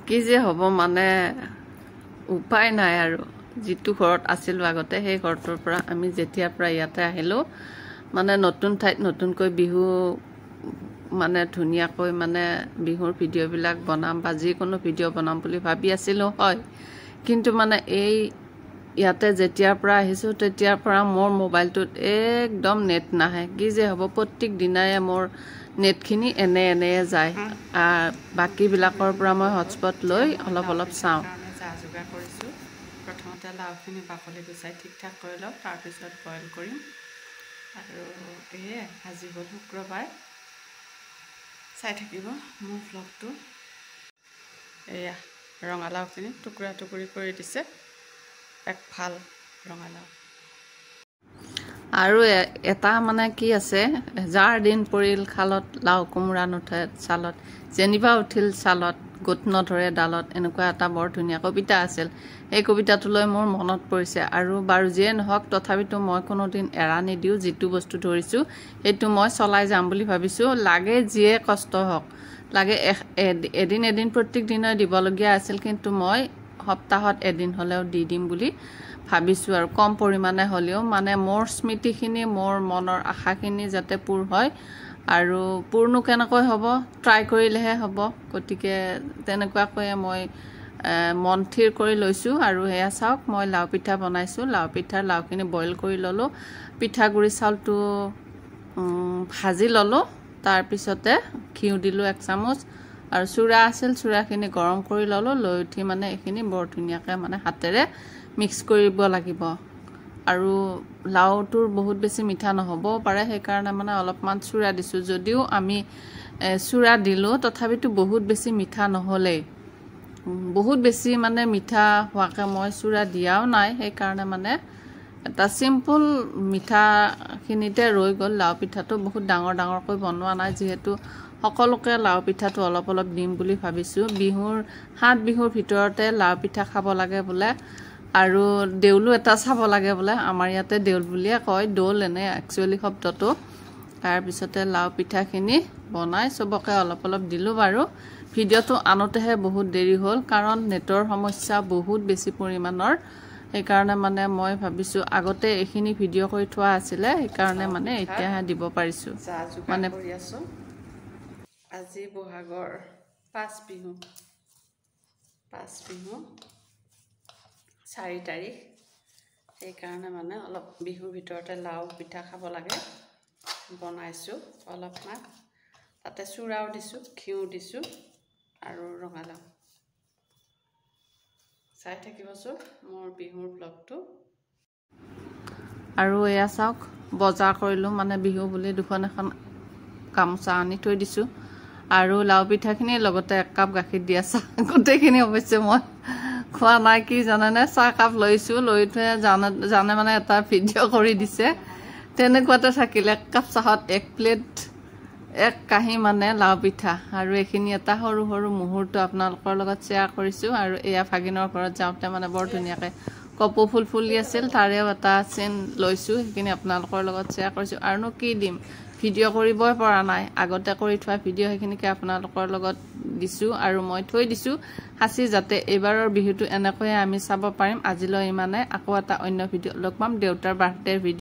কি যে হ'ব মানে উপায় নাই আৰু যেটো ঘৰত আছিল আগতে সেই ঘৰটোৰ পৰা আমি যেতিয়াৰ পৰা ইয়াতে আহিলো মানে নতুন ঠাইত নতুনকৈ বিহু মানে ধুনিয়াকৈ মানে বিহুৰ ভিডিঅ' বিলাক বনাম বা যিকোনো ভিডিঅ' বনাম বুলি ভাবি আছিলো হয় কিন্তু মানে এই ইয়াতে যেতিয়াৰ পৰা আহিছো তেতিয়াৰ পৰা মোৰ মোবাইলটোত একদম নেট নাহে কি যে হ'ব প্ৰত্যেক দিনাই মোৰ নেটখিনি এনে যায় বাকি বিলাকৰ পৰা মই হটস্পট লৈ অলপ চাওঁ যোগাৰ কৰিছো প্ৰথমতে লাউখিনি বাকলি গুচাই ঠিকঠাক কৰি লওঁ তাৰ পিছত বইল কৰিম আৰু এয়ে আজি হ'ল শুক্ৰবাৰ চাই থাকিব মোৰ ভ্লগটো এয়া ৰঙালাউখিনি টুকুৰা টুকুৰি কৰি দিছে এক ভাল ৰঙালাউ আৰু এটা মানে কি আছে যাৰ দিন পৰিল খালত লাউ কোমৰা নুঠে চালত যেনিবা উঠিল চালত গোট নধৰে ডালত এনেকুৱা এটা বৰ ধুনীয়া কবিতা আছিল এই কবিতাটোলৈ মোৰ মনত পৰিছে আৰু বাৰু যিয়ে নহওক তথাপিতো মই কোনোদিন এৰা নিদিও যেটো বস্তু ধৰিছো এইটো মই চলাই যাম বুলি ভাবিছো লাগে যিয়ে কষ্ট হওক লাগে এদিন প্ৰত্যেক দিনাই দিবলগীয়া আছিল কিন্তু মই সপ্তাহত এদিন হলেও দি দিম বুলি ভাবিছো আৰু কম পৰিমাণে হলেও মানে মোৰ স্মৃতিখিনি মোৰ মনৰ আশাখিনি যাতে পূৰ হয় আৰু পূৰ্ণ কেনেকৈ হ'ব ট্ৰাই কৰিলেহে হ'ব গতিকে তেনেকুৱাকৈ মই মন থিৰ কৰি লৈছো আৰু হেয়া চাওক মই লাউ পিঠা বনাইছো লাউ পিঠাৰ লাউখিনি বইল কৰি ললো পিঠাগুৰি চাউলটো ভাজি ললো তাৰ পিছতে ঘিউ দিলো 1 চামুচ আৰু চুৰা আছিল চুৰাখিনি গৰম কৰি ললো লৈ উঠি মানে এখিনি বৰ ধুনিয়াকৈ মানে হাতেৰে মিক্স কৰিব লাগিব আৰু লাউটোৰ বহুত বেছি মিঠা নহব পাৰে সেই কাৰণে মানে অলপমান চুৰা দিছো যদিও আমি চুৰা দিলো তথাপিতো বহুত বেছি মিঠা নহলে বহুত বেছি মানে মিঠা হোৱাকে মই চুৰা দিয়াও নাই সেই কাৰণে মানে এটা সিম্পল মিঠা খিনিতে ৰৈ গল লাউ পিঠাটো বহুত ডাঙৰকৈ বনোৱা নাই যেহেতু সকলোকে লাউ পিঠাটো অলপ দিম বুলি ভাবিছো বিহুৰ 7 বিহুৰ ভিতৰতে লাউ পিঠা খাব লাগে বোলে আৰু দেউলো এটা চাব লাগে বোলে আমাৰ ইয়াতে দেউল বুলিয়ে কয় দোল এনে একচুয়ালি শব্দটো তাৰ পিছতে লাউ পিঠাখিনি বনাই সবকে অলপ দিলো বাৰু ভিডিঅ'টো আনোতেহে বহুত দেৰি হ'ল কাৰণ নেটৰ সমস্যা বহুত বেছি পৰিমাণৰ এই কাৰণে মানে মই ভাবিছো আগতে এখিনি ভিডিঅ' কৰি থোৱা আছিল এই কাৰণে মানে এতিয়া দিব পাৰিছো মানে কৰি আছো আজি বহাগৰ 5 বিহু 4 তাৰিখ এই কাৰণে মানে অলপ বিহুৰ ভিতৰতে লাউ পিঠা খাব লাগে বনাইছো অলপমান তাতে চুৰাও দিছো ঘিউ দিছো আৰু ৰঙালাউ চাই থাকিবছো মোৰ বিহুৰ ব্লগটো আৰু এয়া চাওক বজাৰ কৰিলো মানে বিহু বুলি দুখন এখন গামোচা আনি থৈ দিছো আৰু লাউ পিঠাখিনি লগতে 1 কাপ গাখীৰ দিয়া চাহ গোটেইখিনি অৱশ্যে মই খোৱা নাই কি জানেনে চাহ কাপ লৈছো লৈ থৈ জানে মানে এটা ভিডিঅ' কৰি দিছে তেনেকুৱাতে থাকিলে 1 কাপ চাহত 1 প্লেট 1 কাহি মানে লাউ পিঠা আৰু এখিনি এটা সৰু মুহূৰ্ত আপোনালোকৰ লগত শেয়াৰ কৰিছো আৰু এয়া ভাগিনৰ ঘৰত যাওঁতে মানে বৰ ধুনিয়াকৈ কপৌ ফুল ফুলি আছিল তাৰেও এটা চিন লৈছো সেইখিনি আপোনালোকৰ লগত শেয়াৰ কৰিছো আৰু কি দিম ভিডিঅ' কৰিবই পৰা নাই আগতে কৰি থোৱা ভিডিঅ' সেইখিনিকে আপোনালোকৰ লগত দিছো আৰু মই থৈ দিছো হাসি যাতে এবাৰৰ বিহুটো এনেকৈ আমি চাব পাৰিম আজিলৈ ইমানে আকৌ এটা অন্য ভিডিঅ' লগ পাম দেউতাৰ বাৰ্থডে ভিডিঅ'